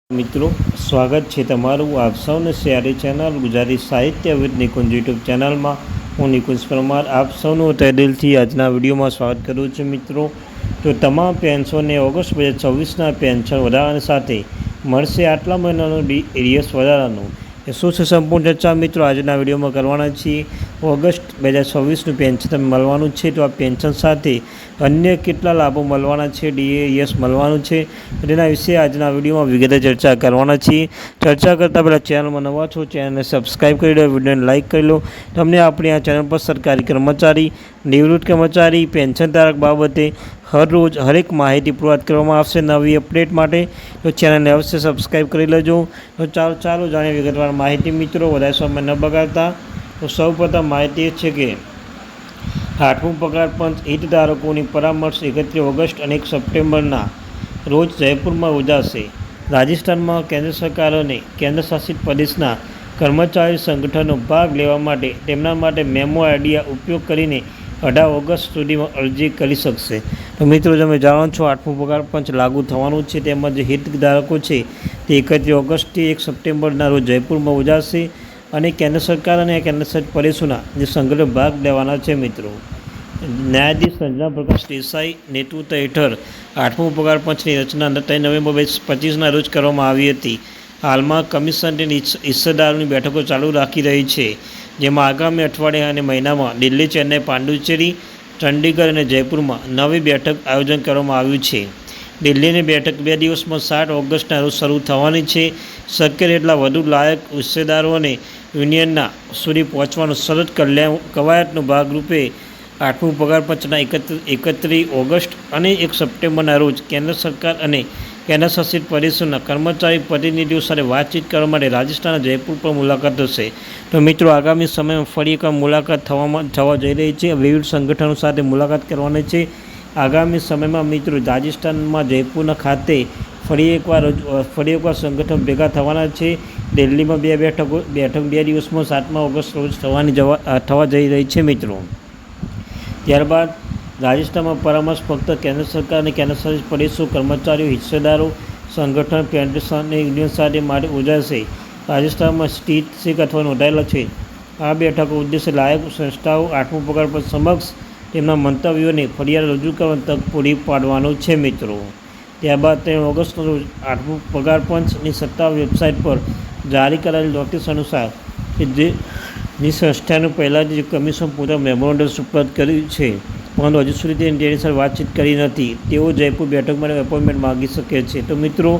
મિત્રો, સ્વાગત છે તમારું આપ સૌને શિયારી ચેનલ ગુજરાતી સાહિત્ય વિદ નિકુંજ યુટ્યુબ ચેનલમાં. હું નિકુંજ પરમાર આપ સૌનું તહેદિલથી આજના વિડીયોમાં સ્વાગત કરું છું. મિત્રો, તો તમામ પેન્શનને ઓગસ્ટ 2024ના પેન્શન વધારાની સાથે મળશે આટલા મહિનાનું એરિયસ વધારાનું. એ શું છે સંપૂર્ણ ચર્ચા મિત્રો આજના વિડીયોમાં કરવાના છીએ. ઓગસ્ટ 2024નું પેન્શન તમને મળવાનું છે, તો આ પેન્શન સાથે અન્ય કેટલા લાભો મળવાના છે, ડીએએસ મળવાનું છે, તેના વિશે આજના વિડીયોમાં વિગતે ચર્ચા કરવાના છીએ. ચર્ચા કરતાં પહેલાં ચેનલમાં નવા છો, ચેનલને સબસ્ક્રાઈબ કરી લો, વિડીયોને લાઇક કરી લો. તમને આપણી આ ચેનલ પર સરકારી કર્મચારી, નિવૃત્ત કર્મચારી, પેન્શન ધારક બાબતે હરેક માહિતી પૂરવાર કરવામાં આવશે. નવી અપડેટ માટે તો ચેનલને અવશ્ય સબસ્ક્રાઈબ કરી લેજો. તો ચાલો જાણીએ વિગતવાર માહિતી મિત્રો. વધારે સમય ન બગાડતા તો સૌપ્રથમ માહિતી એ છે કે 8મું પગાર પંચ હિતધારકોની પરામર્શ 31 ઓગસ્ટ અને 1 સપ્ટેમ્બરના રોજ જયપુરમાં યોજાશે. રાજસ્થાનમાં કેન્દ્ર સરકાર અને કેન્દ્રશાસિત પ્રદેશના કર્મચારી સંગઠનો ભાગ લેવા માટે તેમના માટે મેમો આઈડિયા ઉપયોગ કરીને 18 ઓગસ્ટ સુધીમાં અરજી કરી શકશે. તો મિત્રો, તમે જાણો છો 8મું પગાર પંચ લાગુ થવાનું છે, તેમજ હિતધારકો છે તે 31 ઓગસ્ટથી 1 સપ્ટેમ્બરના રોજ જયપુરમાં યોજાશે અને કેન્દ્ર સરકાર અને કેન્દ્રશાસિત પ્રદેશોના જે સંગઠનો ભાગ લેવાના છે. મિત્રો, ન્યાયાધીશ રંજના પ્રકાશ દેસાઈ નેતૃત્વ હેઠળ 8મું પગાર પંચની રચના 3 નવેમ્બર 2025ના રોજ કરવામાં આવી હતી. હાલમાં કમિશનની હિસ્સેદારોની બેઠકો ચાલુ રાખી રહી છે, જેમાં આગામી અઠવાડિયા અને મહિનામાં દિલ્હી, ચેન્નઈ, પાંડુચેરી, ચંડીગઢ અને જયપુરમાં નવી બેઠક આયોજન કરવામાં આવ્યું છે. દિલ્હીની બેઠક 2 દિવસમાં 7 ઓગસ્ટના રોજ શરૂ થવાની છે. શક્ય એટલા વધુ લાયક હિસ્સેદારો અને યુનિયનના સુધી પહોંચવાનો સરળ કવાયતનો ભાગરૂપે 8મું પગાર પંચના 31 ઓગસ્ટ અને 1 સપ્ટેમ્બરના રોજ કેન્દ્ર સરકાર અને કેન્દ્રશાસિત પ્રદેશોના કર્મચારી પ્રતિનિધિઓ સાથે વાતચીત કરવા માટે રાજસ્થાનના જયપુર પર મુલાકાત થશે. તો મિત્રો, આગામી સમયમાં ફરી એક મુલાકાત થવા જઈ રહી છે. વિવિધ સંગઠનો સાથે મુલાકાત કરવાની છે. આગામી સમયમાં મિત્રો રાજસ્થાનમાં જયપુરના ખાતે ફરી એકવાર સંગઠન ભેગા થવાના છે. દિલ્હીમાં બેઠક 2 દિવસમાં 7મા ઓગસ્ટ રોજ થવા જઈ રહી છે. મિત્રો, ત્યારબાદ રાજસ્થાનમાં પરામર્શ ફક્ત કેન્દ્ર સરકાર અને કેન્દ્રશાસિત પ્રદેશો કર્મચારીઓ હિસ્સેદારો સંગઠન ફેડરેશન અને યુનિયન સાથે માટે યોજાશે. રાજસ્થાનમાં સ્થિત શીખ અથવા નોંધાયેલા છે. આ બેઠકો ઉદ્દેશ્ય લાયક સંસ્થાઓ 8મું પગાર પંચ સમક્ષ તેમના મંતવ્યોને ફરિયાદ રજૂ કરવાની તક પૂરી પાડવાનો છે. મિત્રો, ત્યારબાદ 3 ઓગસ્ટના રોજ 8મું પગાર પંચની સત્તાવાર વેબસાઇટ પર જારી કરાયેલી નોટિસ અનુસાર જે સંસ્થાનું પહેલાં જ કમિશન પોતાનું મેમોરેન્ડમ સુપરત કર્યું છે, પરંતુ હજુ સુધી તેની સાથે વાતચીત કરી નથી. તેઓ જયપુર બેઠક માટે એપોઇન્ટમેન્ટ માગી શકે છે. તો મિત્રો,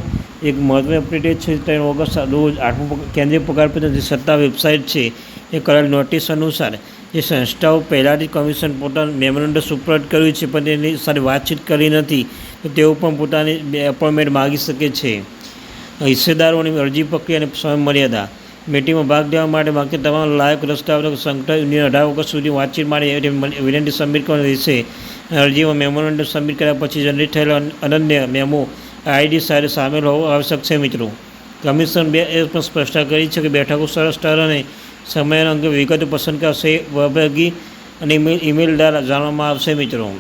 એક મહત્વની અપડેટ છે 3 ઓગસ્ટ રોજ 8મું કેન્દ્રીય પગાર પંચની સત્તા વેબસાઇટ છે એ કરેલ નોટિસ અનુસાર જે સંસ્થાઓ પહેલાંથી કમિશન પોતાનું મેમોરેન્ડમ સુપરત કર્યું છે પણ તેની સાથે વાતચીત કરી નથી, તો તેઓ પણ પોતાની એપોઇન્ટમેન્ટ માગી શકે છે. હિસ્સેદારોની અરજી પ્રક્રિયા અને સમયમર્યાદા. મીટિંગમાં ભાગ લેવા માટે માગતી તમામ લાયક રસ્તાઓ સંગઠન યુનિયન 18 ઓગસ્ટ સુધી વાતચીત માટે વિનંતી સબમિટ કરવાની રહેશે. અરજીમાં મેમોરેન્ડમ સબમિટ કર્યા પછી જનરેટ થયેલ અનન્ય મેમો આઈડી સાથે સામેલ હોવો આવશ્યક છે. મિત્રો, કમિશન 2 પણ સ્પષ્ટતા કરી છે કે બેઠકો સ્તર અને સમય અંગે વિગતો પસંદ કરશે વભાગી અને ઈમેલ દ્વારા જાણવામાં આવશે. મિત્રો,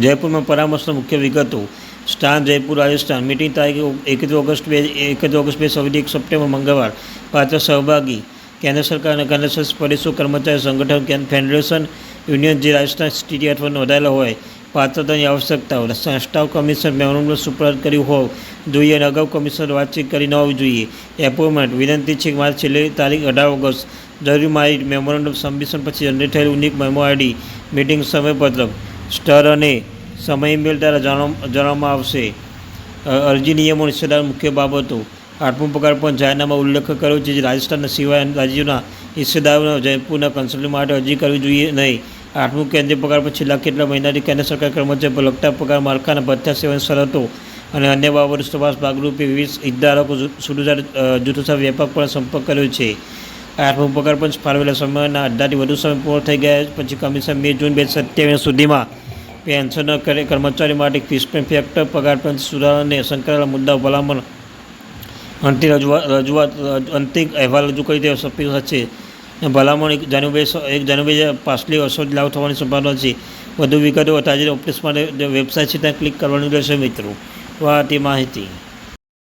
જયપુરમાં પરામર્શના મુખ્ય વિગતો. સ્થાન જયપુર રાજસ્થાન. મીટિંગ તારીખ 31 ઓગસ્ટ 2024 1 સપ્ટેમ્બર મંગળવાર. પાત્ર સહભાગી કેન્દ્ર સરકાર અને કેન્દ્રશાસિત પ્રદેશો કર્મચારી સંગઠન ફેડરેશન યુનિયન જે રાજસ્થાન સ્થિતિ અથવા નોંધાયેલા હોય. પાત્રતાની આવશ્યકતાઓ. સંસ્થાઓ કમિશન મેમોરેન્ડમ સુપરત કર્યું હોવું જોઈએ અને અગાઉ કમિશન વાતચીત કરી ન હોવી જોઈએ. એપોઇન્ટમેન્ટ. વિનંતી છે કે મારી છેલ્લી તારીખ 18 ઓગસ્ટ. જરૂરી માહિતી. મેમોરેન્ડમ સબમિશન પછી જનરેટ થયેલ યુનિક મેમો આઈડી. મીટિંગ સમયપત્રક. સ્તર અને સમય ઈમેલ દ્વારા જણાવવામાં આવશે. અરજી નિયમો અને હિસ્સેદાર મુખ્ય બાબતો. 8મું પગાર પંચ જાહેરનામામાં ઉલ્લેખ કર્યો છે કે રાજસ્થાનના સિવાય રાજ્યોના હિસ્સેદારોને જયપુરના કન્સલ્ટિંગ માટે અરજી કરવી જોઈએ નહીં. 8મું કેન્દ્રીય પગાર પંચ છેલ્લા કેટલા મહિનાથી કેન્દ્ર સરકાર કર્મચારી પર લગતા પગાર માળખાના ભથ્થા સેવાની શરતો અને અન્ય બાબતો તપાસ ભાગરૂપે વિવિધ હિતધારકો જૂથો સાથે વ્યાપકપણે સંપર્ક કર્યો છે. 8મું પગાર પંચ ફાળવેલા સમયના અડધાથી વધુ સમય પૂર્ણ થઈ ગયા પછી કમિશન 2 જૂન 2027 સુધીમાં પેન્શન કર્મચારી માટે ક્રિસ્પન ફેક્ટર પગાર પંચ સુધારણાને સંકળાયેલા મુદ્દાઓ ભલામણ અંતિમ અહેવાલ રજૂ કરી તે અપીલ છે. ભલામણ 1 જાન્યુઆરી પાછલી વર્ષોથી લાગુ થવાની સંભાવના છે. વધુ વિગતો તાજી અપડેટ્સ માટે વેબસાઇટ છે ત્યાં ક્લિક કરવાની રહેશે. મિત્રો, તો આ તે માહિતી.